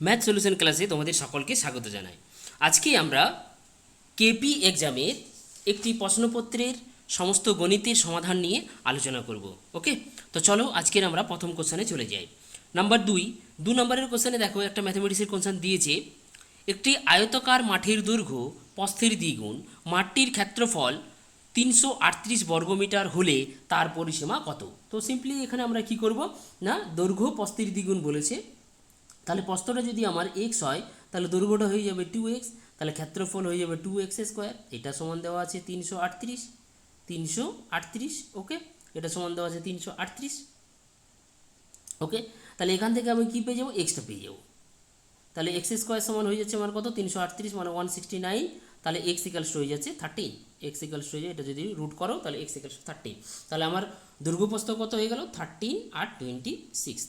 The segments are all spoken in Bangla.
ম্যাথ সলিউশন ক্লাসে তোমাদের সকলকে স্বাগত জানাই। আজকে আমরা কেপি এক্সামের একটি প্রশ্নপত্রের সমস্ত গণিতের সমাধান নিয়ে আলোচনা করব। ওকে, তো চলো আজকের আমরা প্রথম কোশ্চেনে চলে যাই। নাম্বার 2 নম্বরের কোশ্চেনে দেখো একটা ম্যাথমেটিক্সের কোশ্চেন দিয়েছে। একটি আয়তাকার মাঠের দৈর্ঘ্য প্রস্থের দ্বিগুণ, মাঠটির ক্ষেত্রফল 338 বর্গমিটার হলে তার পরিসীমা কত? তো সিম্পলি এখানে আমরা কি করব না, দৈর্ঘ্য প্রস্থের দ্বিগুণ বলেছে, তাহলে প্রস্থটা যদি আমার এক্স হয় তাহলে দৈর্ঘ্যটা হয়ে যাবে 2x, তাহলে ক্ষেত্রফল হয়ে যাবে 2x²। এটা সমান দেওয়া আছে 338। ওকে, এটা সমান দেওয়া আছে 338। ওকে, তাহলে এখান থেকে আমি কী পেয়ে যাবো, এক্সটা পেয়ে যাবো। তাহলে x² সমান হয়ে যাচ্ছে আমার কত, 338 মানে 169। তাহলে x ইকালস হয়ে যাচ্ছে 13। x ইকালস হয়ে যায়, এটা যদি রুট করো তাহলে x ইকালস 13। তাহলে আমার দৈর্ঘ্যপ্রস্থ কত হয়ে গেল, 13 আর 26।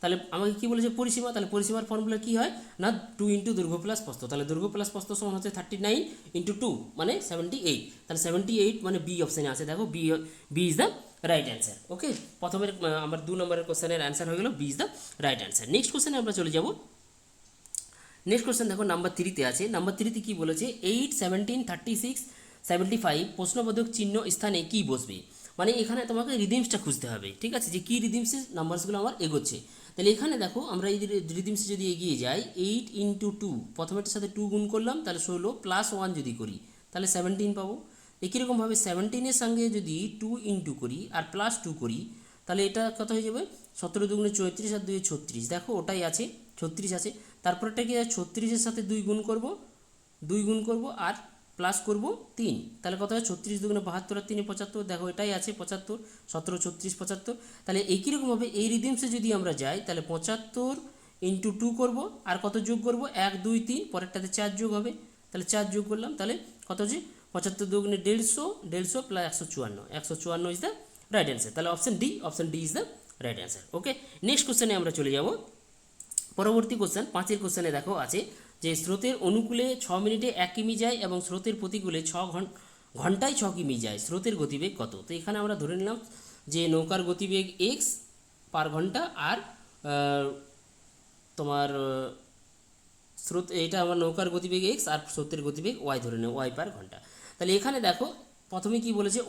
তাহলে আমাকে কী বলেছে পরিসীমা, তাহলে পরিসীমার ফর্মুলা কী হয় না, 2 ইন্টু দৈর্ঘ্য প্লাস প্রস্থ। তাহলে দৈর্ঘ্য প্লাস প্রস্থ সমান হচ্ছে 39 ইন্টু 2 মানে 78। তাহলে 78 মানে বি অপশানে আছে, দেখো B is the right answer. Okay, প্রথমের আমার 2 নম্বরের কোশ্চেনের অ্যান্সার হয়ে গেল B is the right answer. Next কোশ্চেনে আমরা চলে যাব। নেক্সট কোশ্চেন দেখো নাম্বার 3-তে আছে। নাম্বার 3-তে কী বলেছে, 8, 17, 36, 75 প্রশ্নবোধক চিহ্ন স্থানে কি বসবে। মানে এখানে তোমাকে রিদিমসটা খুঁজতে হবে, ঠিক আছে, যে কী রিদিমসে নাম্বারসগুলো আমার এগোচ্ছে। তাহলে এখানে দেখো আমরা এই রিদিমসে যদি এগিয়ে যাই, 8 ইন্টু 2, প্রথমেরটার সাথে 2 গুণ করলাম তাহলে 16 প্লাস 1 যদি করি তাহলে 17 পাবো। একই রকমভাবে 17-এর সঙ্গে যদি 2 ইন্টু করি আর প্লাস 2 করি তাহলে এটা কত হয়ে যাবে, 17 দুগুণে 34 আর 2 36, দেখো ওটাই আছে 36 আছে। তারপরটা কি, 36-এর সাথে 2 গুণ করব, আর প্লাস করব 3, তাহলে কত হয় 36 দুগুণে 72 আর 3 75, দেখো এটাই আছে 75, 17, 36, 75। তাহলে একই রকমভাবে এই রিদিমসে যদি আমরা যাই তাহলে 75 ইন্টু 2 করবো আর কত যোগ করব, 1, 2, 3, পরেরটাতে 4 যোগ হবে, তাহলে 4 যোগ করলাম, তাহলে কত হচ্ছে 75 দুগুণে 150 plus 154 is the right answer. তাহলে option D is the right answer. Okay, next কোশ্চেনে আমরা চলে যাব। পরবর্তী কোশ্চেন 5-এর কোশ্চেনে দেখো আছে যে স্রোতের অনুকূলে 6 মিনিটে 1 কিমি যায় এবং স্রোতের প্রতিকূলে ঘন্টায় 6 কিমি যায়, স্রোতের গতিবেগ কত? তো এখানে আমরা ধরে নিলাম যে নৌকার গতিবেগ x পার ঘন্টা আর তোমার স্রোত, এটা আমার নৌকার গতিবেগ x আর স্রোতের গতিবেগ y ধরে নেব, y পার ঘন্টা। তাহলে এখানে দেখো প্রথমে কি বলেছে,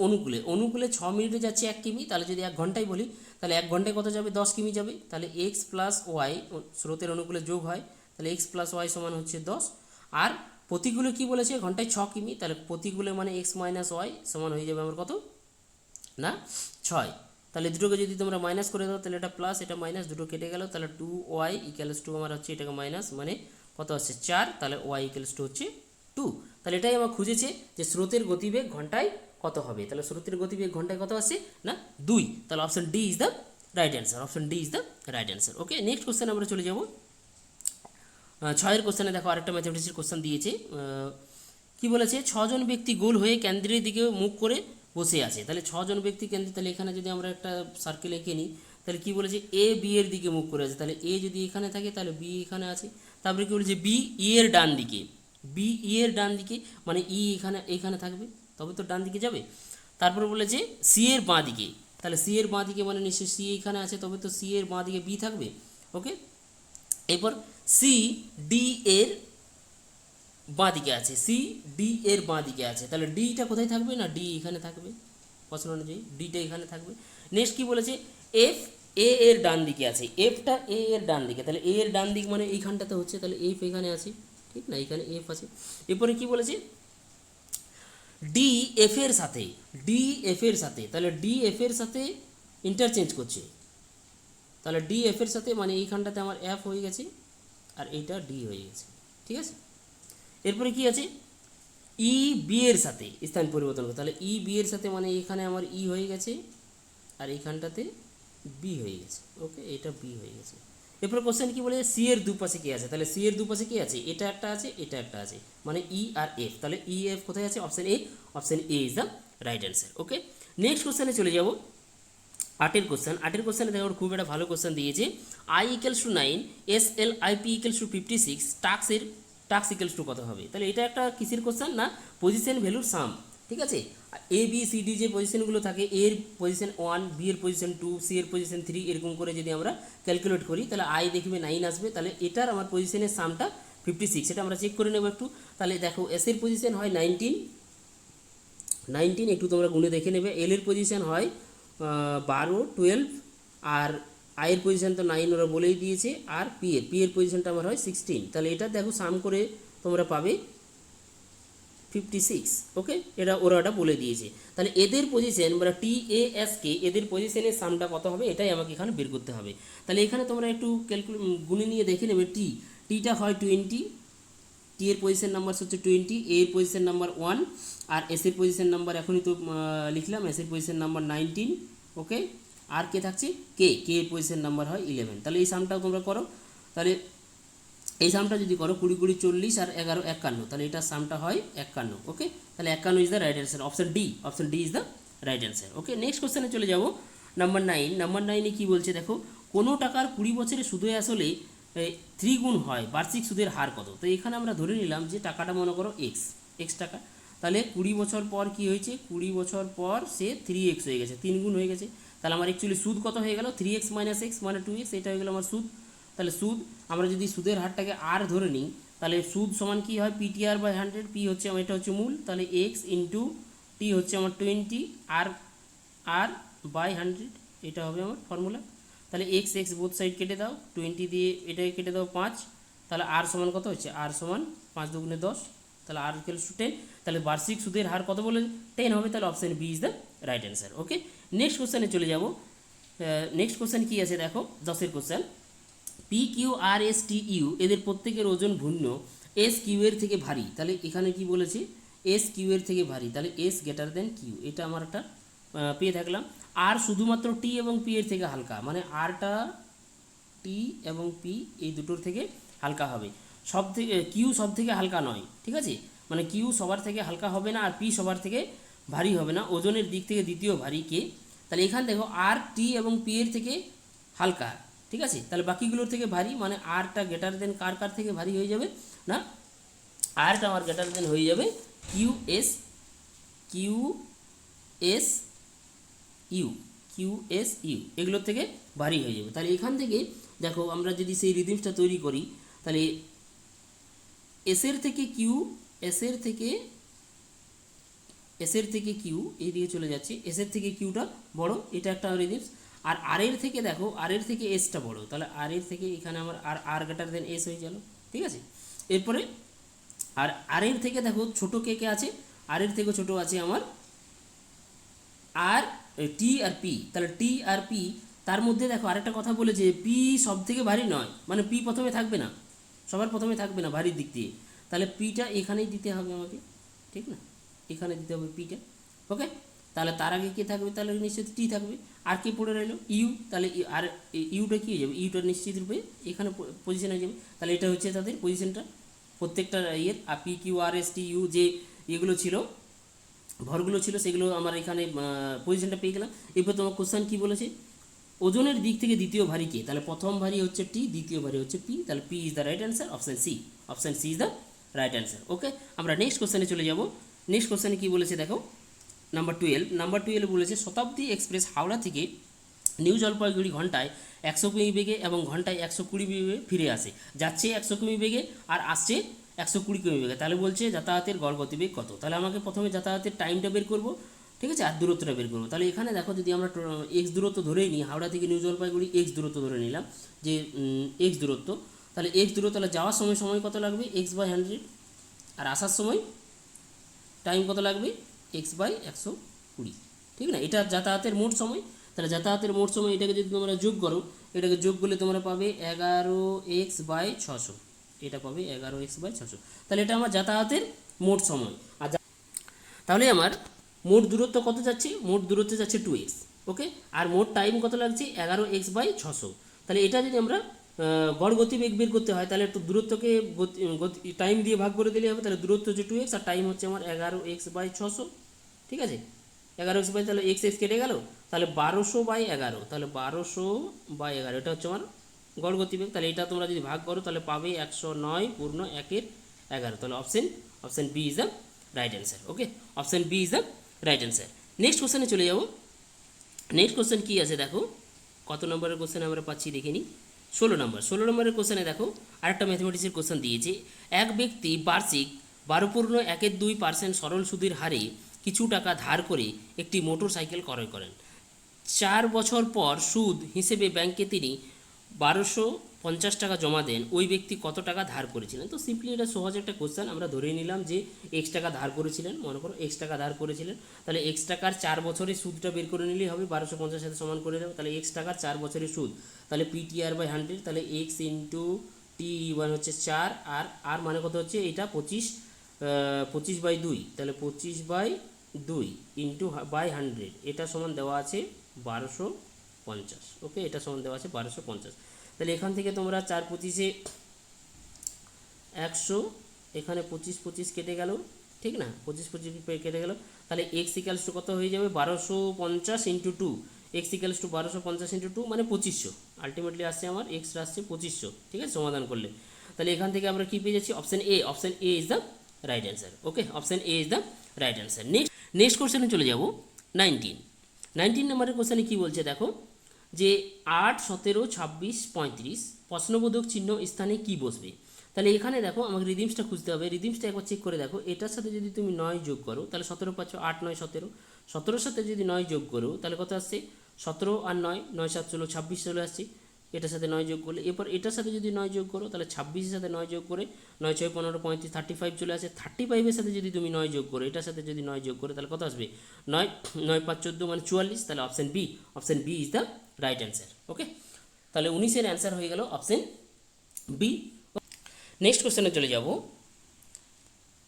অনুকূলে 6 মিনিটে যাচ্ছে 1 কিমি, তাহলে যদি 1 ঘন্টায় বলি তাহলে 1 ঘন্টায় কত যাবে, 10 কিমি যাবে। তাহলে x প্লাস ওয়াই স্রোতের অনুকূলে যোগ হয়, তাহলে x প্লাস ওয়াই সমান হচ্ছে 10। আর প্রতিকূলে কি বলেছে, ঘন্টায় 6 কিমি, তাহলে প্রতিকূলে মানে x মাইনাস ওয়াই সমান হয়ে যাবে আমার কত না 6। তাহলে দুটোকে যদি তোমরা মাইনাস করে দাও তাহলে এটা প্লাস এটা মাইনাস, দুটো কেটে গেল, তাহলে 2y ইকুয়ালস টু আমার হচ্ছে এটাকে মাইনাস মানে কত আসছে 4, তাহলে y ইকুয়ালস টু হচ্ছে 2। তাহলে এটাই আমার খুঁজেছে যে স্রোতের গতিবেগ ঘন্টায় কত হবে। তাহলে স্রোতের গতিবেগ ঘন্টায় কত আসছে না 2। তাহলে option D is the right answer. Okay, next question আমরা চলে যাব। 6-এর কোশ্চেনে দেখো আরেকটা ম্যাথমেটিক্সের কোশ্চেন দিয়েছে। কি বলেছে, 6 জন ব্যক্তি গোল হয়ে কেন্দ্রের দিকে মুখ করে বসে আছে। তাহলে 6 জন ব্যক্তি কেন্দ্রে, তাহলে এখানে যদি আমরা একটা সার্কেল এঁকে নিই তাহলে কি বলেছে, এ বি এর দিকে মুখ করে আছে, তাহলে এ যদি এখানে থাকে তাহলে বি এখানে আছে। তারপরে কি বলেছে, বি ই এর ডান দিকে, মানে ই এখানে থাকবে তবে তো ডান দিকে যাবে। তারপর বলেছে সি এর বাঁ দিকে, তাহলে সি এর বাঁ দিকে মানে নিশ্চয়ই সি এখানে আছে তবে তো সি এর বাঁ দিকে বি থাকবে। ওকে, এরপর সি ডি এর বাঁ দিকে আছে, তাহলে ডিটা কোথায় থাকবে না, ডি এখানে থাকবে প্রশ্ন অনুযায়ী, ডিটা এখানে থাকবে। নেক্সট কি বলেছে, এফ এ এর ডান দিকে আছে, এফটা এ এর ডান দিকে, তাহলে এ এর ডান দিক মানে এইখানটাতে হচ্ছে, তাহলে এফ এখানে আছে, ঠিক না, এখানে এফ আছে। এরপরে কি বলেছে, ডি এফ এর সাথে, তাহলে ডি এফ এর সাথে ইন্টারচেঞ্জ করছে, তাহলে ডি এফ এর সাথে মানে এইখানটাতে আমার এফ হয়ে গেছে আর এইটা ডি হয়ে গেছে, ঠিক আছে। এরপরে কি আছে, ই বি এর সাথে স্থান পরিবর্তন করে, তাহলে ই বি এর সাথে মানে এখানে আমার ই হয়ে গেছে আর এইখানটাতে বি হয়ে গেছে। ওকে, এটা বি হয়ে গেছে। এরপরে কোশ্চেন কি বলে, সি এর দুপাশে কি আছে, তাহলে সি এর দুপাশে কি আছে, এটা একটা আছে মানে ই আর এফ, তাহলে ই এফ কোথায় আছে, option A is the right answer. Okay, next কোশ্চেনে চলে যাব। 8-এর কোশ্চেনে দেখো খুব একটা ভালো কোশ্চেন দিয়েছে। I equals to 9, S L I P equals to 56, tax equals to কত হবে। তাহলে এটা একটা কিসের কোশ্চেন না, পজিশন ভ্যালুর সাম, ঠিক আছে। এ বি সি ডি যে পজিশনগুলো থাকে, এর পজিশন 1, বি এর পজিশন 2, সি এর পজিশন 3, এরকম করে যদি আমরা ক্যালকুলেট করি তাহলে আই দেখবে 9 আসবে। তাহলে এটার আমার পজিশনের সামটা 56, এটা আমরা চেক করে নেব একটু। তাহলে দেখো এস এর পজিশন হয় 19, একটু তোমরা গুণে দেখে নেবে। এল এর পজিশন হয় 12, 12, আর আয়ের পজিশন তো 9 ওরা বলেই দিয়েছে, আর পি এর পজিশনটা আমার হয় 16। তাহলে এটা দেখো সাম করে তোমরা পাবে 56। ওকে, এটা ওরা বলে দিয়েছে। তাহলে এদের পজিশন মানে টি এ এস কে, এদের পজিশনের সামটা কত হবে এটাই আমাকে এখানে বের করতে হবে। তাহলে এখানে তোমরা একটু গুণে নিয়ে দেখে নেবে। টিটা হয় 20, টি এর পজিশন নাম্বার হচ্ছে 20, এ এর পজিশন নাম্বার 1, আর এস এর পজিশন নাম্বার এখনই তো লিখলাম, এস এর পজিশন নাম্বার 19। ওকে, আর কে থাকছে কে এর পজিশন নাম্বার হয় 11। তাহলে এই সামটাও তোমরা করো। তাহলে এই সামটা যদি করো 20, 20, 40 আর 11, 51, তাহলে এটার সামটা হয় 51। ওকে, তাহলে 51 is the right answer, option D is the right answer. Okay, next কোশ্চেনে চলে যাব। নাম্বার 9 কী বলছে দেখো, কোনো টাকার 20 বছরে সুদে আসলে 3 গুণ হয়, বার্ষিক সুদের হার কত? তো এখানে আমরা ধরে নিলাম যে টাকাটা মনে করো এক্স টাকা। তাহলে 20 বছর পর কি হয়েছে, 20 বছর পর সে 3x হয়ে গেছে, 3 গুণ হয়ে গেছে। তাহলে আমার অ্যাকচুয়ালি সুদ কত হয়ে গেল, 3x - x মানে 2x, এটা হয়ে গেল আমার সুদ। তাহলে সুদ আমরা যদি সুদের হারটাকে আর ধরে নিই, তাহলে সুদ সমান কি হয়, PTR/100, পি হচ্ছে আমার, এটা হচ্ছে মূল, তাহলে x ইন্টু টি হচ্ছে আমার 20, আর/100, এটা হবে আমার ফর্মুলা। তাহলে x বোথ সাইড কেটে দাও, 20 দিয়ে এটাকে কেটে দাও 5, তাহলে আর সমান কত হচ্ছে, আর সমান 5 দুগুণে 10, তাহলে আর ইকুয়ালস টু 10। তাহলে বার্ষিক সুদের হার কত বলে 10 হবে, তাহলে option B is the right answer. Okay, next কোশ্চেনে চলে যাব। নেক্সট কোশ্চেন কী আছে দেখো, 10এর কোশ্চেন। PQRSTU এদের প্রত্যেকের ওজন ভিন্ন, SQ এর থেকে ভারী। তাহলে এখানে কি বলেছে, SQ এর থেকে ভারী, তাহলে S গ্রেটার দেন কিউ, এটা আমার একটা পেয়ে থাকলাম। আর শুধুমাত্র টি এবং পি এর থেকে হালকা, মানে আরটা টি এবং পি এই দুটোর থেকে হালকা হবে, সব থেকে কিউ সব থেকে হালকা নয়, ঠিক আছে, মানে কিউ সবার থেকে হালকা হবে না, আর পি সবার থেকে ভারী হবে না, ওজনের দিক থেকে দ্বিতীয় ভারী কে? তাহলে এখানে দেখো আর টি এবং পি এর থেকে হালকা, ঠিক আছে, তাহলে বাকিগুলোর থেকে ভারী, মানে আরটা গ্রেটার দেন কার থেকে ভারী হয়ে যাবে না, আরটা আমার গ্রেটার দেন হয়ে যাবে কিউ এস ইউ এগুলোর থেকে ভারী হয়ে যাবে। তাহলে এখান থেকে দেখো আমরা যদি সেই রিদিমসটা তৈরি করি, তাহলে এসের থেকে কিউ এইদিকে চলে যাচ্ছে, এসের থেকে কিউটা বড়, এটা একটা রিদিমস। আর আর এর থেকে দেখো, আর এর থেকে এসটা বড়, তাহলে আর এর থেকে এখানে আমার আর গ্রেটার দেন এস হয়ে গেল, ঠিক আছে। এরপরে আর এর থেকে দেখো ছোটো কে আছে, আর এর থেকে ছোটো আছে আমার আর টি আর পি। তাহলে টি আর পি, তার মধ্যে দেখো আরেকটা কথা বলেছে, পি সব থেকে ভারী নয়, মানে পি প্রথমে থাকবে না, সবার প্রথমে থাকবে না ভারীর দিক দিয়ে, তাহলে পিটা এখানেই দিতে হবে আমাকে, ঠিক না, এখানে দিতে হবে পিটা। ওকে, তাহলে তার আগে কে থাকবে, তাহলে নিশ্চিত টি থাকবে। আর কে পড়ে রইলো ইউ, তাহলে আর ইউটা কী হয়ে যাবে, ইউটা নিশ্চিত রূপে এখানে পজিশন হয়ে যাবে। তাহলে এটা হচ্ছে তাদের পজিশনটা প্রত্যেকটা ইয়ের। আর PQRSTU যে এগুলো ছিল, ভরগুলো ছিল, সেগুলো আমার এখানে পজিশনটা পেয়ে গেলাম। এরপর তোমার কোশ্চেন কী বলেছে, ওজনের দিক থেকে দ্বিতীয় ভারী কে? তাহলে প্রথম ভারী হচ্ছে টি, দ্বিতীয় ভারী হচ্ছে পি, তাহলে P is the right answer, option C is the right answer. Okay, আমরা নেক্সট কোশ্চেনে চলে যাব। নেক্সট কোশ্চেনে কী বলেছে দেখো, নাম্বার 12 বলেছে, শতাব্দী এক্সপ্রেস হাওড়া থেকে নিউ জলপাইগুড়ি ঘন্টায় 100 কিমি বেগে এবং ঘন্টায় 120 বেগে ফিরে আসে, যাচ্ছে 100 কিমি বেগে আর আসছে 120 কিমি বেগে। তাহলে বলছে যাতায়াতের গড় গতিবেগ কত? তাহলে আমাকে প্রথমে যাতায়াতের টাইমটা বের করব, ঠিক আছে, আর দূরত্বটা বের করবো। তাহলে এখানে দেখো যদি আমরা এক্স দূরত্ব ধরেই নিই, হাওড়া থেকে নিউ জলপাইগুড়ি এক্স দূরত্ব ধরে নিলাম যে এক্স দূরত্ব, তাহলে এক্স দূরত্ব, তাহলে যাওয়ার সময় কত লাগবে, x/100, আর আসার সময় টাইম কত লাগবে, x/120, ঠিক না, এটা যাতায়াতের মোট সময়। তাহলে যাতায়াতের মোট সময় এটাকে যদি তোমরা যোগ করো, এটাকে যোগ করলে তোমরা পাবে 11x/600, এটা পাবে 11x/600। তাহলে এটা আমার যাতায়াতের মোট সময়। আর তাহলে আমার মোট দূরত্ব কত যাচ্ছে, মোট দূরত্ব যাচ্ছে 2x, ওকে, আর মোট টাইম কত লাগছে 11x/600। তাহলে এটা যদি আমরা গড় গতিবেগ বের করতে হয়, তাহলে একটু দূরত্বকে টাইম দিয়ে ভাগ করে দিলে হবে। তাহলে দূরত্ব হচ্ছে 2x আর টাইম হচ্ছে আমার 11x/600, ঠিক আছে, 11x, তাহলে x কেটে গেল, তাহলে 1200/11, তাহলে 1200/11 এটা হচ্ছে আমার গড় গতিবেগ। তাহলে এটা তোমরা যদি ভাগ করো তাহলে পাবে 109.1 তাহলে option B is the right answer. Okay, option B is the right answer. Next কোশ্চেনে চলে যাব। নেক্সট কোশ্চেন কী আছে দেখো, কত নম্বরের কোশ্চেন আমরা পাচ্ছি দেখে নিই। 16 নম্বরের কোশ্চেনে দেখো আরেকটা ম্যাথমেটিক্সের কোশ্চেন দিয়েছে। এক ব্যক্তি বার্ষিক 12.12% সরল সুদের হারে কিছু টাকা ধার করে একটি মোটর সাইকেল ক্রয় করেন। 4 বছর পর সুদ হিসেবে ব্যাংকে তিনি 1250 টাকা জমা দেন। ওই ব্যক্তি কত টাকা ধার করেছিলেন? তো সিম্পলি এটা সহজ একটা কোশ্চেন, আমরা ধরে নিলাম যে এক্স টাকা ধার করেছিলেন, মনে করো এক্স টাকা ধার করেছিলেন, তাহলে এক্স টাকার 4 বছরের সুদটা বের করে নিলেই হবে, 1250 সাথে সমান করে দেবো, তাহলে এক্স টাকার 4 বছরের সুদ, তাহলে PTR/100, তাহলে এক্স ইন্টু টি ওয়ান হচ্ছে 4, আর আর মানে কত হচ্ছে এটা 25/2, তাহলে 25/2 ইন্টু বাই 100, এটা সমান দেওয়া আছে 1250। ওকে, এটা সমান দেওয়া আছে 1250। তাহলে এখান থেকে তোমরা 4×25 100, এখানে 25 কেটে গেল, ঠিক না, 25 কেটে গেল, তাহলে এক্স ইকালস টু কত হয়ে যাবে 1250 into 2, x equals two 1250 into 2 মানে 2500, আলটিমেটলি আসছে আমার এক্স আসছে 2500, ঠিক আছে, সমাধান করলে। তাহলে এখান থেকে আমরা কী পেয়ে যাচ্ছি, option A, option A is the right answer. Okay, option A is the right answer. Next কোশ্চেনে চলে যাব। 19 নম্বরের কোশ্চেনে কী বলছে দেখো, যে 8, 17, 26, 35 প্রশ্নবোধক চিহ্ন স্থানে কি বসবে? তাহলে এখানে দেখো আমাকে রিদিমসটা খুঁজতে হবে। রিদিমসটা একবার চেক করে দেখো, এটার সাথে যদি তুমি 9 যোগ করো তাহলে 17 পাচ্ছ, 8, 9, 17, 17-র সাথে যদি 9 যোগ করো তাহলে কত আসছে 17 আর 9, 9, 7 চলো 26 চলে আসছে, এটার সাথে 9 যোগ করলে। এরপর এটার সাথে যদি 9 যোগ করো তাহলে 26-এর সাথে 9 যোগ করে 9, 6, 15, 35, 35 চলে আসে। 35-এর সাথে যদি তুমি 9 যোগ করো, এটার সাথে যদি 9 যোগ করো তাহলে কত আসবে 9, 9, 5, 14 মানে 44, তাহলে option B, option B is the right answer. Okay, তাহলে 19-এর অ্যান্সার হয়ে গেল অপশান বি। নেক্সট কোশ্চেনে চলে যাব।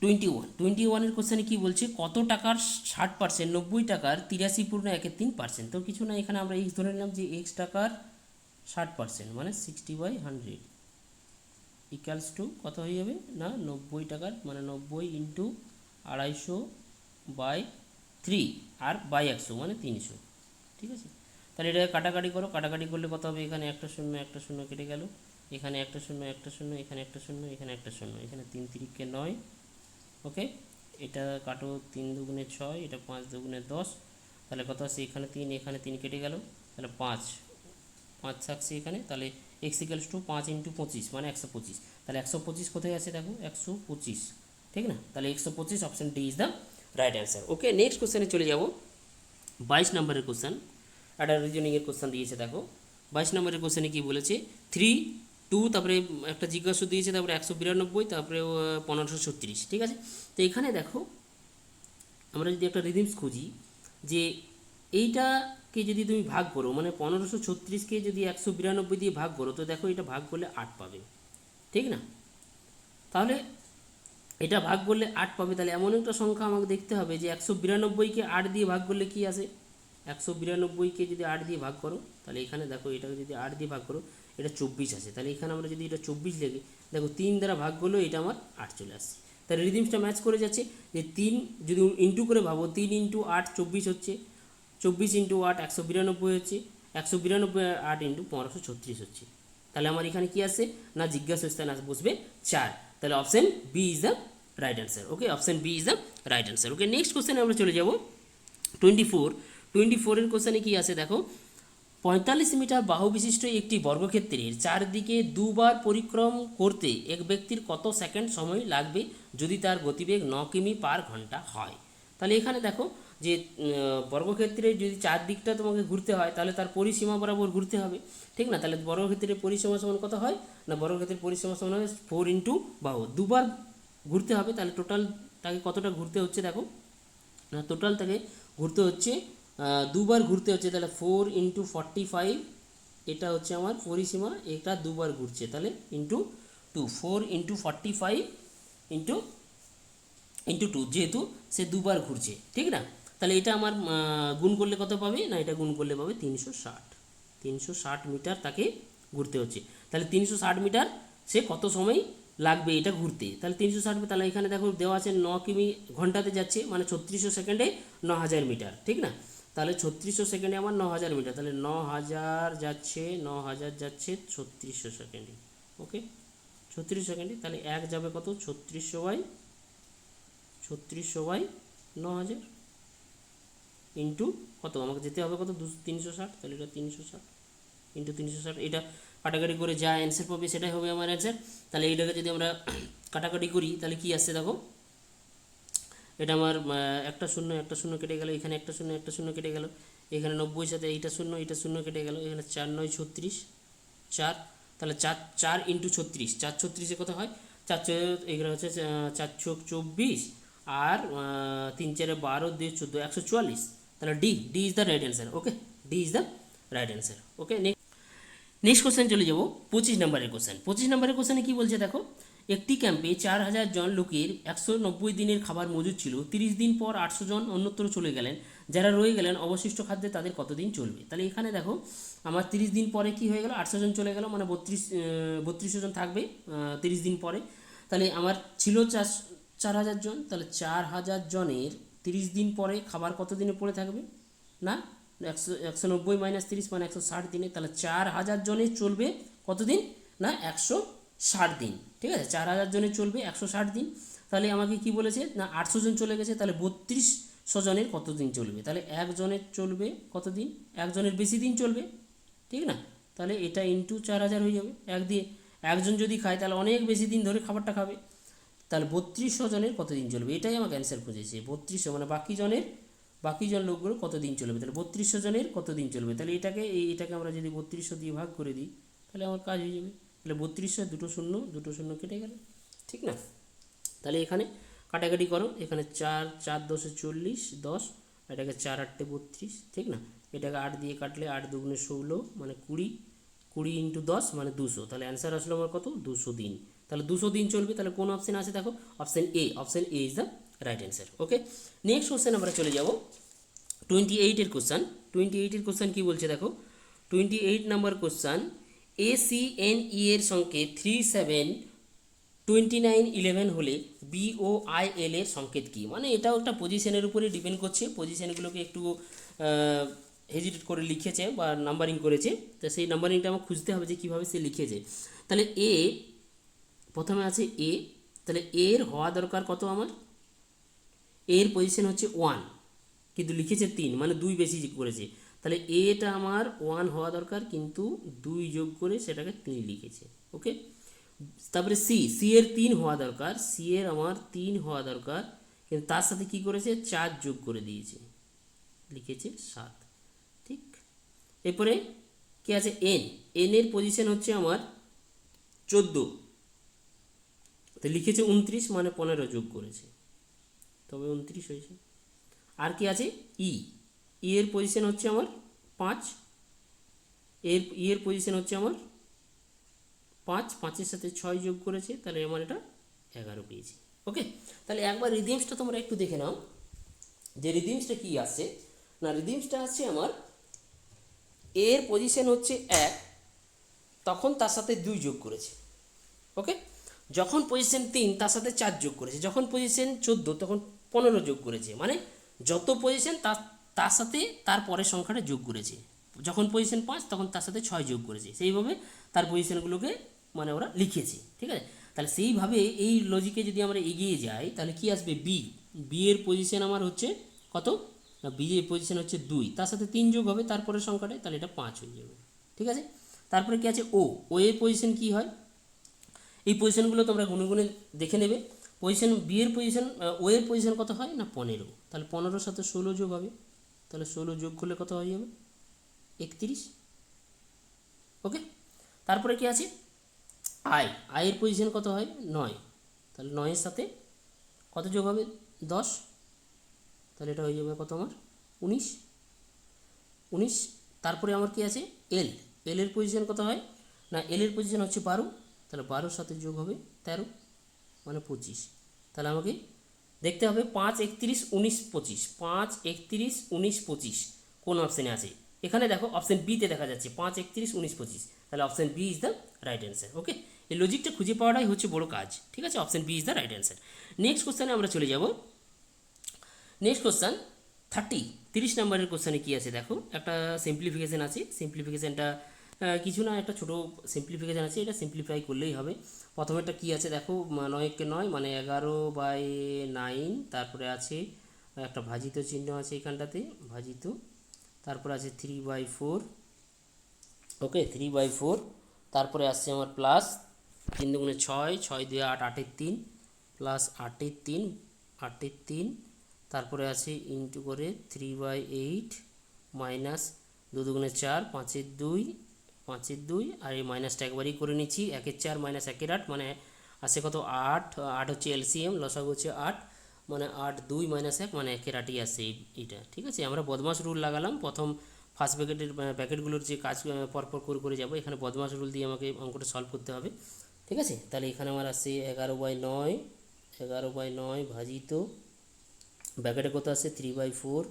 21-এর কোশ্চেনে কী বলছে, কত টাকার 60%, 90 টাকার 83.13%। তো কিছু না, এখানে আমরা এক্স ধরে নিলাম যে এক্স টাকার 60% মানে 60/100 ইকালস টু কত হয়ে যাবে না 90 টাকার মানে 90 ইন্টু 250/3 আর বাই 100 মানে 300, ঠিক আছে। তাহলে এটা কাটাকাটি করো, কাটাকাটি করলে কত হবে, এখানে একটা শূন্য একটা শূন্য কেটে গেল, এখানে একটা শূন্য একটা শূন্য, এখানে একটা শূন্য, এখানে একটা শূন্য, এখানে 3 3 9। ওকে, এটা কাটো, 3 2 6, এটা 5 2 10, তাহলে কত আছে এখানে 3, এখানে 3 কেটে গেল, তাহলে 5 থাকছে এখানে, তাহলে এক্স ইকালস টু 5 ইন্টু 25 মানে 125, তাহলে 125 কোথায় আছে দেখো 125, ঠিক না, তাহলে 125 option D is the right answer. Okay, next কোশ্চেনে চলে যাব। 22 নম্বরের কোশ্চেন, একটা রিজনিংয়ের কোশ্চেন দিয়েছে দেখো। 22 নম্বরের কোশ্চেনে কী বলেছে, 3, 2, তারপরে একটা জিজ্ঞাসা দিয়েছে, তারপরে 192, তারপরে 1536, ঠিক আছে। তো এখানে দেখো আমরা যদি একটা রিদিমস খুঁজি, যে এইটাকে যদি তুমি ভাগ করো মানে 1536কে যদি 192 দিয়ে ভাগ করো, তো দেখো এটা ভাগ করলে 8 পাবে, ঠিক না। তাহলে এটা ভাগ করলে 8 পাবে, তাহলে এমন একটা সংখ্যা আমাকে দেখতে হবে যে 192কে 8 দিয়ে ভাগ করলে কি আসে, 192কে যদি 8 দিয়ে ভাগ করো, তাহলে এখানে দেখো এটাকে যদি 8 দিয়ে ভাগ করো এটা 24 আসে, তাহলে এখানে আমরা যদি এটা 24 লিখি, দেখো 3 দ্বারা ভাগ করলেও এটা আমার 8 চলে আসছে। তাহলে রিদিমসটা ম্যাচ করে যাচ্ছে, যে 3 যদি ইন্টু করে ভাবো, 3 ইন্টু 8 24 হচ্ছে, 24 ইন্টু 8 192 হচ্ছে, 192 8 ইন্টু 1536 হচ্ছে। তাহলে আমার এখানে কি আসছে না জিজ্ঞাসা স্থান বসবে 4, তাহলে option B is the right answer. Okay, option B is the right answer. Okay, next কোশ্চেনে আমরা চলে যাব। 24-এর কোশ্চেনে কি আছে দেখো, 45 মিটার বাহু বিশিষ্ট একটি বর্গক্ষেত্রের চারদিকে দুবার পরিক্রম করতে এক ব্যক্তির কত সেকেন্ড সময় লাগবে যদি তার গতিবেগ 9 কিমি/ঘন্টা হয়? তাহলে এখানে দেখো যে বর্গক্ষেত্রের যদি চারদিকটা তোমাকে ঘুরতে হয় তাহলে তার পরিসীমা বরাবর ঘুরতে হবে, ঠিক না। তাহলে বর্গক্ষেত্রের পরিসীমা সমান কত হয় না, বর্গক্ষেত্রের পরিসীমা সমান হয় 4 ইন্টু বাহু, দুবার ঘুরতে হবে। তাহলে টোটালটাকে কতটা ঘুরতে হচ্ছে দেখো না, টোটালটাকে ঘুরতে হচ্ছে দুবার ঘুরতে হচ্ছে, তাহলে 4 ইন্টু 45, এটা হচ্ছে আমার পরিসীমা, এটা দুবার ঘুরছে, তাহলে ইন্টু 2, 4 ইন্টু 45 ইন্টু 2, যেহেতু সে দুবার ঘুরছে, ঠিক না। তাহলে এটা আমার গুণ করলে কত পাবে না, এটা গুণ করলে পাবে 360 মিটার তাকে ঘুরতে হচ্ছে। তাহলে 360 মিটার সে কত সময় লাগবে এটা ঘুরতে, তাহলে 360, তাহলে এখানে দেখো দেওয়া আছে 9 কিমি ঘন্টাতে যাচ্ছে মানে 3600 সেকেন্ডে 9000 মিটার, ঠিক না। তাহলে 3600 সেকেন্ডে আমার 9000 মিটার, তাহলে 9000 যাচ্ছে 3600 সেকেন্ডে। ওকে, 3600 সেকেন্ডে, তাহলে 1 যাবে কত 3600/9000, ইন্টু কত, আমাকে যেতে হবে কত 360, তাহলে এটা 360 ইন্টু 360, এটা কাটাকাটি করে যা অ্যান্সার পাবে সেটাই হবে আমার অ্যান্সার। তাহলে এইটাকে যদি আমরা কাটাকাটি করি তাহলে কি আসছে দেখো, এটা আমার একটা শূন্য একটা শূন্য কেটে গেল, এখানে একটা শূন্য একটা শূন্য কেটে গেল, এখানে 90 সাথে এইটা শূন্য কেটে গেল, এখানে 4 9 36 4, তাহলে 4 4 ইন্টু 36, 4 36 কত হয়, 4 এগুলো হচ্ছে 4 ছক 24 আর 3 4 12 2 14 144, তাহলে D is the right answer. Okay, D is the right answer. Okay, next question চলে যাব 25 নম্বরের কোশ্চেন। 25 নম্বরের কোশ্চেনে কী বলছে দেখো, একটি ক্যাম্পে 4000 জন লোকের 190 দিনের খাবার মজুদ ছিল, 30 দিন পর 800 জন অন্যত্র চলে গেলেন, যারা রয়ে গেলেন অবশিষ্ট খাদ্যে তাদের কতদিন চলবে। তাহলে এখানে দেখো আমার 30 দিন পরে কি হয়ে গেল, 800 জন চলে গেল, মানে 3200 জন থাকবে 30 দিন পরে। তাহলে আমার ছিল 4000 জন, তাহলে 4000 জনের 30 দিন পরে খাবার কত দিনে পড়ে থাকবে না, 190 মাইনাস 30 মানে 160 দিনে। তাহলে 4000 জনের চলবে কতদিন না 160 দিন। ঠিক আছে, 4000 জনের চলবে 160 দিন। তাহলে আমাকে কি বলেছে না 800 জন চলে গেছে, তাহলে 3200 জনের কতদিন চলবে, তাহলে একজনের চলবে কতদিন, একজনের বেশি দিন চলবে, ঠিক না। তাহলে এটা ইন্টু 4000 হয়ে যাবে, একজন যদি খায় তাহলে অনেক বেশি দিন ধরে খাবারটা খাবে। তাহলে 3200 জনের কতদিন চলবে, এটাই আমাকে অ্যান্সার খুঁজেছে। 3200 মানে বাকি জন লোকগুলো কতদিন চলবে, তাহলে 3200 জনের কতদিন চলবে। তাহলে এটাকে আমরা যদি 3200 দিয়ে ভাগ করে দিই তাহলে আমার কাজ হয়ে যাবে। তাহলে 3200 দুটো শূন্য কেটে গেল, ঠিক না। তাহলে এখানে কাটাকাটি করো, এখানে 4 4 10 40 10, এটাকে 4 8 32, ঠিক না। এটাকে 8 দিয়ে কাটলে 8 দুগুণে 16 মানে 20, 20 ইন্টু 10 মানে 200, তাহলে অ্যান্সার আসলো আমার কত 200 দিন। তাহলে 200 দিন চলবে, তাহলে কোন অপশান আছে দেখো, option A is the right answer. Okay, next question আমরা চলে যাব 28 কোশ্চেন। 28 কোশ্চেন কী বলছে দেখো, 28 নম্বর কোশ্চেন, ACNE এর সংকেত 372911 হলে BOIL এর সংকেত কী, মানে এটাও একটা পজিশনের উপরে ডিপেন্ড করছে, পজিশনগুলোকে একটু হেজিটেট করে লিখেছে বা নাম্বারিং করেছে, তো সেই নাম্বারিংটা আমার খুঁজতে হবে যে কীভাবে সে লিখেছে। তাহলে প্রথমে আছে এ, তাহলে এর হওয়া দরকার কত, আমার এর পজিশন হচ্ছে 1 কিন্তু লিখেছে 3 মানে 2 বেশি করেছে, তাহলে এটা আমার 1 হওয়া দরকার কিন্তু 2 যোগ করে সেটাকে 3 লিখেছে। ওকে, তারপরে সি এর 3 হওয়া দরকার, সি এর আমার 3 হওয়া দরকার কিন্তু তার সাথে কি করেছে 4 যোগ করে দিয়েছে, লিখেছে 7, ঠিক। এরপরে কি আছে এন এর পজিশন হচ্ছে আমার 14, তো লিখেছে 29 মানে 15 যোগ করেছে, তবে 29 হয়েছে। আর কি আছে এর পজিশন হচ্ছে আমার 5, এর পজিশন হচ্ছে আমার 5, 5-এর সাথে 6 যোগ করেছে, তাহলে আমার এটা 11 পেয়েছি। ওকে, তাহলে একবার রিদিমসটা তোমরা একটু দেখে নাও যে রিদিমসটা কি আসছে না, রিদিমসটা আসছে আমার এর পজিশন হচ্ছে 1, তখন তার সাথে 2 যোগ করেছে। ওকে, যখন পজিশন 3 তার সাথে 4 যোগ করেছে, যখন পজিশন 14 তখন 15 যোগ করেছে, মানে যত পজিশন তার সাথে তার পরের সংখ্যাটা যোগ করেছে, যখন পজিশন 5 তখন তার সাথে 6 যোগ করেছে, সেইভাবে তার পজিশনগুলোকে মানে ওরা লিখেছে। ঠিক আছে, তাহলে সেইভাবে এই লজিকে যদি আমরা এগিয়ে যাই তাহলে কি আসবে বি এর পজিশন আমার হচ্ছে কত না, বি এর পজিশন হচ্ছে 2, তার সাথে 3 যোগ হবে তারপরের সংখ্যাটায়, তাহলে এটা 5 হয়ে যাবে। ঠিক আছে, তারপরে কি আছে ও এর পজিশন কি হয়, এই পজিশনগুলো তোমরা গুনে গুনে দেখে নেবে। পজিশন বি এর পজিশন ও এর পজিশন কত হয় না 15, তাহলে 15-র সাথে 16 যোগ হবে, তাহলে 16 যোগ করলে কত হয়ে যাবে 31। ওকে, তারপরে কি আছে আয়ের পজিশন কত হয় 9, তাহলে 9-এর সাথে কত যোগ হবে 10, তাহলে এটা হয়ে যাবে কত আমার 19। তারপরে আমার কি আছে এল এর পজিশন কত হয় না, এল এর পজিশন হচ্ছে 12, তাহলে 12-র সাথে যোগ হবে 13 মানে 25। তাহলে আমাকে দেখতে হবে 5 31 19 25, 5 31 19 25 কোন অপশানে আছে, এখানে দেখো অপশান বিতে দেখা যাচ্ছে 5 31 19 25, তাহলে option B is the right answer. Okay, এই লজিকটা খুঁজে পাওয়াটাই হচ্ছে বড় কাজ। ঠিক আছে, option B is the right answer. Next কোশ্চেনে আমরা চলে যাব। নেক্সট কোশ্চেন 30 নম্বরের কোশ্চেনে কী আছে দেখো, একটা সিম্পলিফিকেশান আছে, সিম্পলিফিকেশানটা কিছু না, একটা ছোটো সিম্পলিফিকেশান আছে, এটা সিম্পলিফাই করলেই হবে। প্রথমেরটা কী আছে দেখো, 9 কে 9 মানে 11/9, তারপরে আছে একটা ভাজিত চিহ্ন আছে এখানটাতে, ভাজিত, তারপরে আছে 3/4, ওকে 3/4, তারপরে আসছে আমার প্লাস 3 × 6, 6 × 2 = 8, 8/3 প্লাস 8/3, 8/3, তারপরে আছে ইন্টু করে 3/8 মাইনাস 2 × 4, 5/2, 5/2, আর এই মাইনাসটা একবারই করে নিচ্ছি, 1/4 মাইনাস 1/8 মানে আসে কত 8, 8 হচ্ছে এলসিএম, লসাগু হচ্ছে 8, মানে 8 2 মাইনাস 1 মানে 1/8ই আসে এইটা, ঠিক আছে। আমরা বদমাস রুল লাগালাম, প্রথম ফার্স্ট প্যাকেটগুলোর যে কাজ পরপর করে করে যাবো, এখানে বদমাস রুল দিয়ে আমাকে অঙ্কটা সলভ করতে হবে, ঠিক আছে। তাহলে এখানে আমার আসছে 11/9, 11/9 ভাজিত ব্যাকেটে কত আসছে 3/4,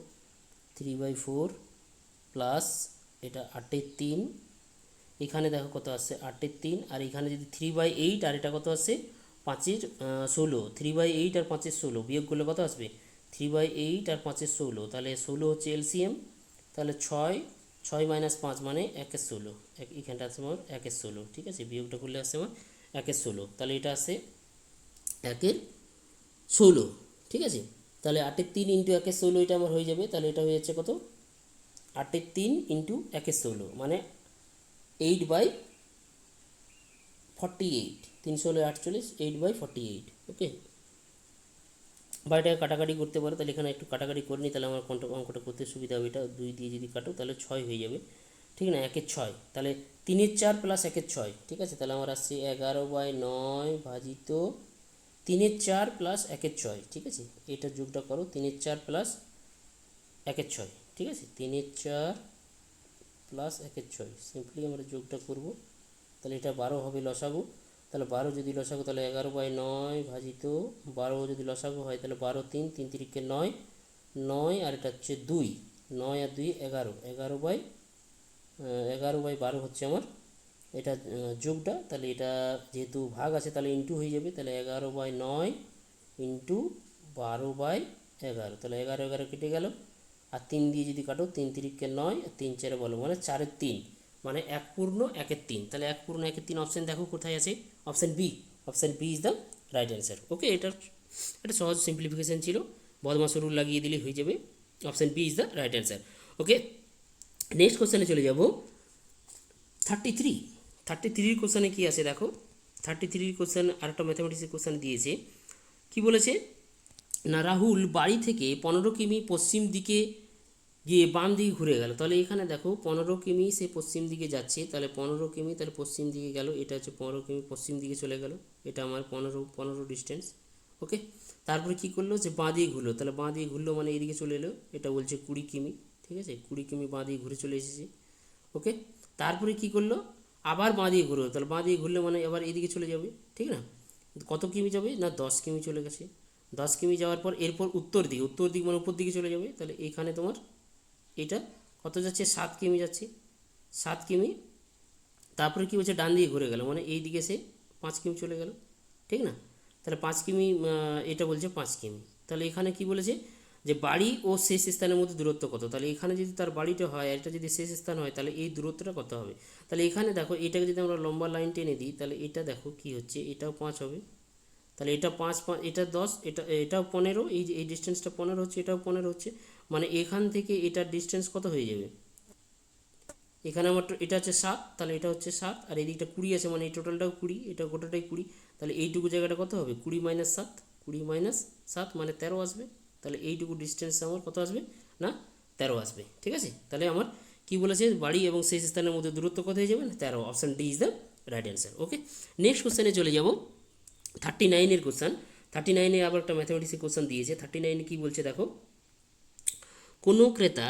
3/4 প্লাস এটা 8/3, এখানে দেখো কত আসছে 8/3, আর এখানে যদি 3/8 আর এটা কত আসছে 5/16, 3/8 আর 5/16 বিয়োগ করলে কত আসবে 3/8 আর 5/16, তাহলে 16 হচ্ছে এলসিএম, তাহলে 6, 6 মাইনাস 5 মানে 1/16, এখানটা আছে আমার 1/16, ঠিক আছে, বিয়োগটা করলে আসছে আমার 1/16, তাহলে এটা আসে 1/16, ঠিক আছে। তাহলে 8/3 ইন্টু 1/16 এটা আমার হয়ে যাবে, তাহলে এটা হয়ে যাচ্ছে কত 8/3 ইন্টু 1/16 মানে 8/48, 3/16 = 48, 8/48, ওকে। বা এটা কাটাকাটি করতে পারো, তাহলে এখানে একটু কাটাকাটি করে নিই, তাহলে আমার অঙ্কটা করতে সুবিধা হবে। এটা 2 দিয়ে যদি কাটো তাহলে 6 হয়ে যাবে, ঠিক না, 1/6, তাহলে 3/4 প্লাস 1/6, ঠিক আছে। তাহলে আমার আসছে 11/9 ভাজিত 3/4 প্লাস 1/6, ঠিক আছে, এটা যোগটা করো 3/4 প্লাস 1/6, ঠিক আছে, 3/4 প্লাস 1/6 সিম্পলি আমরা যোগটা করব, তাহলে এটা 12 হবে লসাগু, তাহলে 12 যদি লসাগু তাহলে 11/9 ভাজিত 12 যদি লসাগু হয় তাহলে 12 3, 3 × 9, 9, আর এটা হচ্ছে 2, 9 আর 2 11, 11/12 হচ্ছে আমার এটা যোগটা, তাহলে এটা যেহেতু ভাগ আছে তাহলে ইন্টু হয়ে যাবে, তাহলে 11/9 ইন্টু 12/11, তাহলে 11 11 কেটে গেল, আর 3 দিয়ে যদি কাটো 3 × 9 আর 3 4 বলো মানে 4/3, মানে 1/1/3, তাহলে 1/1/3 অপশান দেখো কোথায় আছে, option B, option B is the right answer, okay. এটা সহজ সিম্পলিফিকেশান ছিল, বদমাস রুল লাগিয়ে দিলে হয়ে যাবে, option B is the right answer, okay. Next কোশ্চেনে চলে যাব 33, 33 কোশ্চেনে কী আছে দেখো, 33 কোশ্চেন আরেকটা ম্যাথামেটিক্সের কোশ্চেন দিয়েছে, কি বলেছে না, রাহুল বাড়ি থেকে 15 কিমি পশ্চিম দিকে গিয়ে বাম দিকে ঘুরে গেল, তাহলে এখানে দেখো 15 কিমি সে পশ্চিম দিকে যাচ্ছে, তাহলে 15 কিমি তাহলে পশ্চিম দিকে গেল, এটা হচ্ছে 15 কিমি পশ্চিম দিকে চলে গেল, এটা আমার 15 ডিস্টেন্স, ওকে। তারপরে কি করলো যে বাঁ দিকে ঘুরলো, তাহলে বাঁ দিকে ঘুরলো মানে এইদিকে চলে এলো, এটা বলছে 20 কিমি, ঠিক আছে, 20 কিমি বাঁ দিকে ঘুরে চলে এসেছে, ওকে। তারপরে কি করলো আবার বাঁ দিকে ঘুরলো, তাহলে বাঁ দিকে ঘুরলে মানে আবার এইদিকে চলে যাবে, ঠিক না, কত কিমি যাবে না 10 কিমি চলে গেছে, 10 কিমি যাওয়ার পর এরপর উত্তর দিক মানে উপর দিকে চলে যাবে, তাহলে এইখানে তোমার এটা কত যাচ্ছে 7 কিমি যাচ্ছে, 7 কিমি, তারপরে কী বলছে ডান দিকে ঘুরে গেল মানে এই দিকে সে 5 কিমি চলে গেল, ঠিক না, তাহলে 5 কিমি, এটা বলছে 5 কিমি, তাহলে এখানে কি বলেছে যে বাড়ি ও শেষ স্থানের মধ্যে দূরত্ব কত, তাহলে এখানে যদি তার বাড়িটা হয় আর এটা যদি শেষ স্থান হয় তাহলে এই দূরত্বটা কত হবে, তাহলে এখানে দেখো এটাকে যদি আমরা লম্বা লাইন টেনে দিই তাহলে এটা দেখো কি হচ্ছে, এটাও 5 হবে, তাহলে এটা 5 5 এটা 10, এটাও 15, এই যে এই ডিস্টেন্সটা 15 হচ্ছে, এটাও 15 হচ্ছে, মানে এখান থেকে এটার ডিস্টেন্স কত হয়ে যাবে, এখানে আমার এটা হচ্ছে 7, তাহলে এটা হচ্ছে 7, আর এই দিকটা 20 আছে মানে এই টোটালটাও 20, এটা গোটাটাই 20, তাহলে এইটুকু জায়গাটা কত হবে 20 - 7, 20 - 7 মানে 13 আসবে, তাহলে এইটুকু ডিস্টেন্স আমার কত আসবে না 13 আসবে, ঠিক আছে। তাহলে আমার কি বলেছে বাড়ি এবং শেষ স্থানের মধ্যে দূরত্ব কত হয়ে যাবে না 13, option D is the right answer, okay. Next কোশ্চেনে চলে যাব 39 কোশ্চেন, 39 আবার একটা ম্যাথামেটিক্সের কোশ্চেন দিয়েছে, 39 কি বলছে দেখো, কোনো ক্রেতা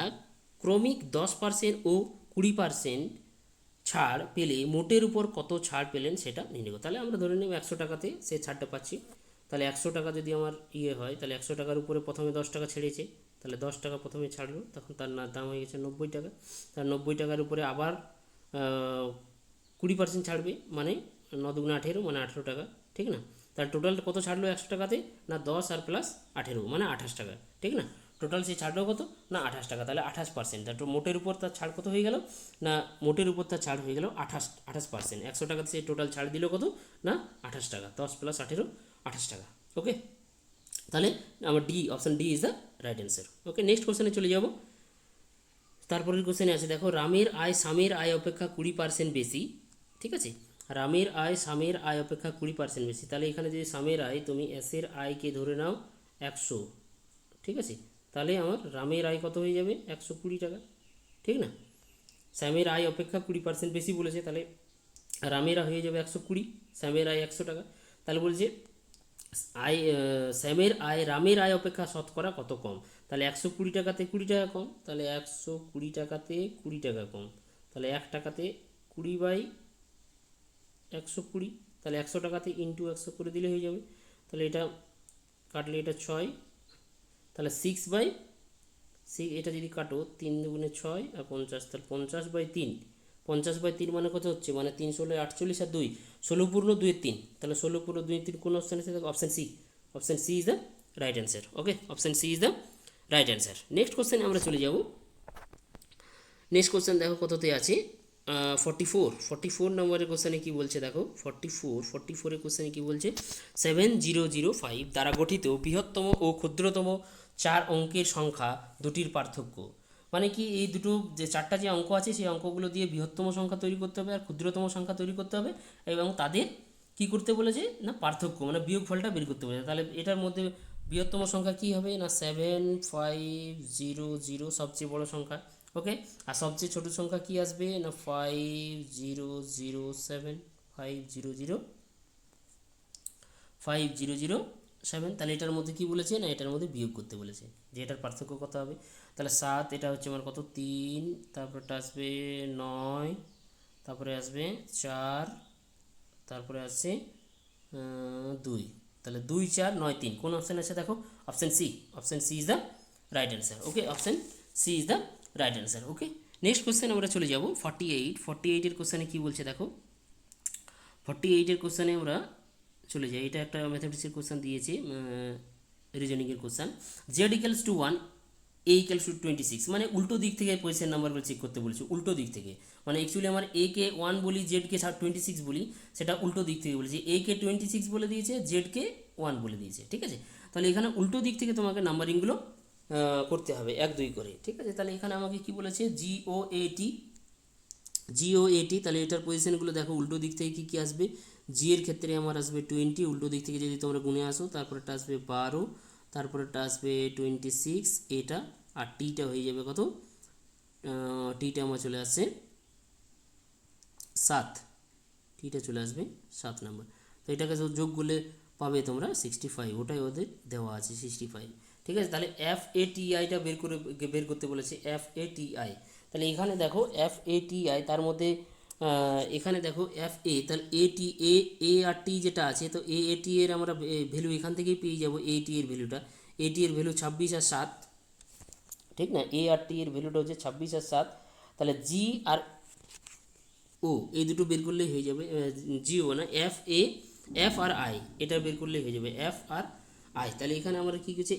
ক্রমিক 10% ও 20% ছাড় পেলে মোটের উপর কত ছাড় পেলেন সেটা নির্ণয় করো, তাহলে আমরা ধরে নেব 100 টাকাতে সে ছাড়টা পাচ্ছি, তাহলে 100 টাকা যদি আমার হয় তাহলে 100 টাকার উপরে প্রথমে 10 টাকা ছেড়েছে, তাহলে 10 টাকা প্রথমে ছাড়লো, তখন তার দাম হয়ে গেছে 90 টাকা, তার 90 টাকার উপরে আবার 20% ছাড়বে মানে 9 দুগুণে 18 মানে 18 টাকা, ঠিক না, তার টোটাল কত ছাড়লো 100 টাকাতে না 10 আর প্লাস 18 মানে 28 টাকা, ঠিক না, টোটাল সে ছাড়লো কত না 28 টাকা, তাহলে 28%, তার মোটের উপর তার ছাড় কত হয়ে গেল না, মোটের উপর তার ছাড় হয়ে গেল 28%, 100 টাকাতে সে টোটাল ছাড় দিল কত না 28 টাকা, 10 + 18 28 টাকা, ওকে। তাহলে আমার D, option D is the right answer. Okay, next কোশ্চেনে চলে যাব। তারপরের কোশ্চেনে আছে দেখো, রামের আয় স্বামীর আয় অপেক্ষা 20% বেশি। ঠিক আছে, রামের আয় স্বামীর আয় অপেক্ষা 20% বেশি। তাহলে এখানে যদি স্বামীর আয়, তুমি এসের আয়কে ধরে নাও 100, ঠিক আছে, তাহলে আমার রামের আয় কত হয়ে যাবে? 120 টাকা, ঠিক না? স্যামের আয় অপেক্ষা 20% বেশি বলেছে, তাহলে রামের আয় হয়ে যাবে 120, স্যামের আয় 100 টাকা। তাহলে বলছে আয়, স্যামের আয় রামের আয় অপেক্ষা শতকরা কত কম? তাহলে 120 টাকাতে 20 টাকা কম, তাহলে 120 টাকাতে 20 টাকা কম, তাহলে 1 টাকাতে 20/120, তাহলে 100 টাকাতে ইন্টু 100 করে দিলে হয়ে যাবে। তাহলে এটা কাটলে এটা 6, তাহলে 6/6, এটা যদি কাটো 3 দুগুণে 6 আর 50, তাহলে 50/3, 50/3 মানে কত হচ্ছে? মানে 3 ষোলো 48 আর 2 16 পূর্ণ 2/3, তাহলে 16 পূর্ণ 2/3 কোন অপশান আছে? Option C, option C is the right answer. Okay, option C is the right answer. Next কোশ্চেনে আমরা চলে যাব। নেক্সট কোশ্চেন দেখো কততে আছে, 44 নম্বরের কোশ্চেনে কী বলছে দেখো, 44 কোশ্চেনে কী বলছে, 7005 দ্বারা গঠিত বৃহত্তম ও ক্ষুদ্রতম 4 অঙ্কের সংখ্যা দুটির পার্থক্য। মানে কি, এই দুটো যে 4টা যে অঙ্ক আছে সেই অঙ্কগুলো দিয়ে বৃহত্তম সংখ্যা তৈরি করতে হবে আর ক্ষুদ্রতম সংখ্যা তৈরি করতে হবে, এবং তাদের কি করতে বলেছে না, পার্থক্য মানে বিয়োগফলটা বের করতে বলেছে। তাহলে এটার মধ্যে বৃহত্তম সংখ্যা কি হবে না, 7500 সবচেয়ে বড় সংখ্যা। ওকে, আর সবচেয়ে ছোট সংখ্যা কি আসবে না, 5007, 5007। তাহলে এটার মধ্যে কি বলেছে না, এটার মধ্যে বিয়োগ করতে বলেছে, যে এটার পার্থক্য কত হবে। তাহলে 7, এটা হচ্ছে আমার কত 3, তারপরটা আসবে 9, তারপরে আসবে 4, তারপরে আসছে 2, তাহলে 2 4 9 3, কোন অপশান আছে দেখো? Option C, option C is the right answer. Okay, option C is the right answer. Okay, next question আমরা চলে যাব 48 কোশ্চেনে কী বলছে দেখো, 48 কোশ্চেনে আমরা চলে যাই। এটা একটা ম্যাথামেটিক্সের কোশ্চেন দিয়েছে, রিজনিংয়ের question. Z equals to 1, A equals to 26, মানে উল্টো দিক থেকে পজিশন নাম্বারগুলো চেক করতে বলেছে, উল্টো দিক থেকে। মানে অ্যাকচুয়ালি আমার এ কে 1 বলি, জেড কে 26 বলি, সেটা উল্টো দিক থেকে বলেছে। এ কে 26 বলে দিয়েছে, জেড কে 1 বলে দিয়েছে, ঠিক আছে। তাহলে এখানে উল্টো দিক থেকে তোমাকে নাম্বারিংগুলো করতে হবে 1 2 করে, ঠিক আছে। তাহলে এখানে আমাকে কি বলেছে, জিওএটি, তাহলে এটার পজিশনগুলো দেখো, উল্টো দিক থেকে কী কী আসবে। জি এর ক্ষেত্রে আমার আসবে 20, উল্টো দিক থেকে যদি তোমরা গুনে আসো, তারপরেটা আসবে 12, তারপরেটা আসবে 26, এটা, আর টিটা হয়ে যাবে কত, টিটা আমার চলে আসছে 7, টিটা চলে আসবে 7 নাম্বার। তো এটাকে যোগ করলে পাবে তোমরা 65, ওটাই ওদের দেওয়া আছে 65, ঠিক আছে। তাহলে FATIটা বের করতে বলেছে, FATI। তাহলে এখানে দেখো FATI, তার মধ্যে এখানে দেখো FA, তাহলে এ আর টি যেটা আছে, তো AAT এর আমরা ভ্যালু এখান থেকেই পেয়ে যাবো। AT এর ভ্যালুটা, AT এর ভ্যালু 26 আর 7, ঠিক না। এ আর টি এর ভ্যালুটা হচ্ছে 26 আর 7। তাহলে জি আর ও এই দুটো বের করলেই হয়ে যাবে, জিও না, এফ আর আই, এটা বের করলেই হয়ে যাবে FRI। তাহলে এখানে আমরা কী করছি,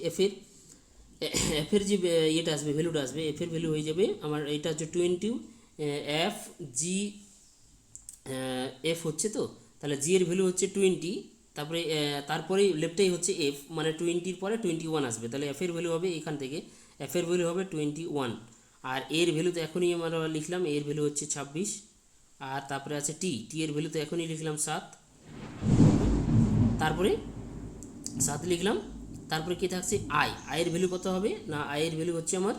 এফের যে ইয়েটা আসবে, ভ্যালুটা আসবে, এফের ভ্যালু হয়ে যাবে আমার, এটা হচ্ছে 20, FG, এফ হচ্ছে, তো তাহলে জি এর ভ্যালু হচ্ছে 20, তারপরে লেফটেই হচ্ছে এফ, মানে 20-র পরে 21 আসবে। তাহলে এফের ভ্যালু হবে এখান থেকে, এফের ভ্যালু হবে 21, আর এর ভ্যালু তো এখনই আমরা লিখলাম, এর ভ্যালু হচ্ছে 26, আর তারপরে আছে টি এর ভ্যালু তো এখনই লিখলাম 7, তারপরে 7 লিখলাম, তারপরে কী থাকছে আয়ের ভ্যালু কত হবে না, আয়ের ভ্যালু হচ্ছে আমার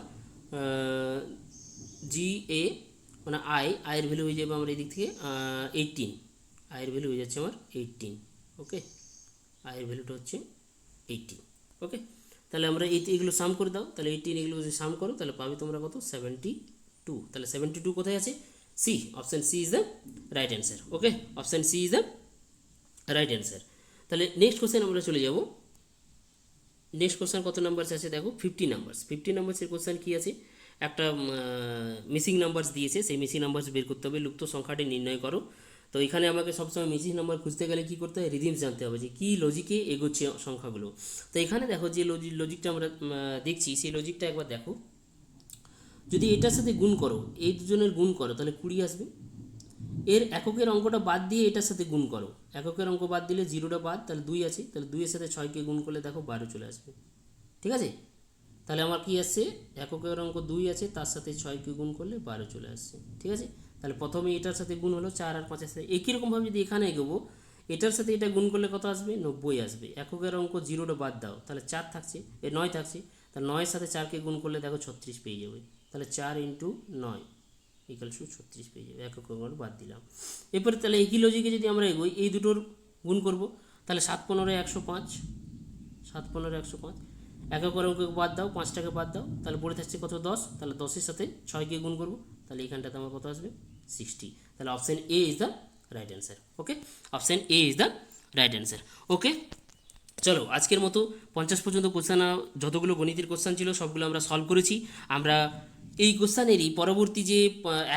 GA, মানে আয়ের ভ্যালু হয়ে যাবে আমার এই দিক থেকে 18, আয়ের ভ্যালু হয়ে যাচ্ছে আমার 18। ওকে, আয়ের ভ্যালুটা হচ্ছে 18। ওকে, তাহলে আমরা এগুলো সাম করে দাও, তাহলে 18 এগুলো যদি সাম করো তাহলে পাবে তোমরা কত, 72। তাহলে 72 কোথায় আছে, C, option C is the right answer. Okay, option C is the right answer. তাহলে নেক্সট কোশ্চেন আমরা চলে যাব। নেক্সট কোশ্চেন কত নাম্বারস আছে দেখো, 50 নাম্বারস। 50 নাম্বারসের কোশ্চেন কী আছে, একটা মিসিং নাম্বারস দিয়েছে, সেই মিসিং নাম্বারস বের করতে হবে, লুপ্ত সংখ্যাটি নির্ণয় করো। তো এখানে আমাকে সবসময় মিসিং নাম্বার খুঁজতে গেলে কী করতে হয়, রিদিমস জানতে হবে, যে কী লজিকে এগোচ্ছে সংখ্যাগুলো। তো এখানে দেখো যে লজিকটা আমরা দেখছি, সেই লজিকটা একবার দেখো। যদি এটার সাথে গুণ করো, এই দুজনের গুণ করো, তাহলে 20 আসবে। এর এককের অঙ্কটা বাদ দিয়ে এটার সাথে গুণ করো, এককের অঙ্ক বাদ দিলে জিরোটা বাদ, তাহলে 2 আছে, তাহলে 2 এর সাথে 6কে গুণ করলে দেখো 12 চলে আসবে। ঠিক আছে, তাহলে আমার কি আসছে, এককের অঙ্ক 2 আছে, তার সাথে 6কে গুণ করলে 12 চলে আসছে। ঠিক আছে, তাহলে প্রথমে এটার সাথে গুণ হলো 4 আর 5-এর সাথে। একই রকমভাবে যদি এখানে এগোবো, এটার সাথে এটা গুণ করলে কত আসবে, 90 আসবে। এককের অঙ্ক 0টা বাদ দাও, তাহলে 4 থাকছে, 9 থাকছে, তাহলে 9-এর সাথে 4কে গুণ করলে দেখো 36 পেয়ে যাবে। তাহলে 4 ইন্টু 9 ইকালস 36 পেয়ে যাবে, একক অঙ্ক বাদ দিলাম। এরপরে তাহলে একই লজিকে যদি আমরা এগোই, এই দুটোর গুণ করব, তাহলে 7-15 105, 7-15 105, একক অঙ্ক বাদ দাও, 5টাকে বাদ দাও, তাহলে পড়ে থাকছে কত, 10, তাহলে 10-এর সাথে 6কে গুণ করব, তাহলে এইখানটাতে আমার কত আসবে, 60। তাহলে option A is the right answer. Okay, option A is the right answer. Okay, চলো আজকের মতো 50 পর্যন্ত কোশ্চেন, যতগুলো গণিতের কোশ্চেন ছিল সবগুলো আমরা সলভ করেছি। আমরা এই কোশ্চেনেরই পরবর্তী যে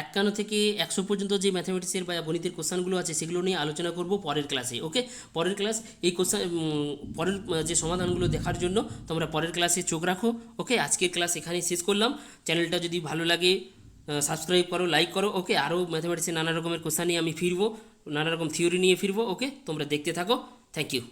51 থেকে 100 পর্যন্ত যে ম্যাথামেটিক্সের বা গণিতের কোশ্চেনগুলো আছে সেগুলো নিয়ে আলোচনা করব পরের ক্লাসে। ওকে, পরের ক্লাস এই কোশ্চেন, পরের যে সমাধানগুলো দেখার জন্য তোমরা পরের ক্লাসে চোখ রাখো। ওকে, আজকের ক্লাস এখানেই শেষ করলাম। চ্যানেলটা যদি ভালো লাগে সাবস্ক্রাইব করো, লাইক করো। ওকে, আরও ম্যাথামেটিক্সের নানা রকমের কোশ্চেন নিয়ে আমি ফিরবো, নানা রকম থিওরি নিয়ে ফিরবো। ওকে, তোমরা দেখতে থাকো। Thank you.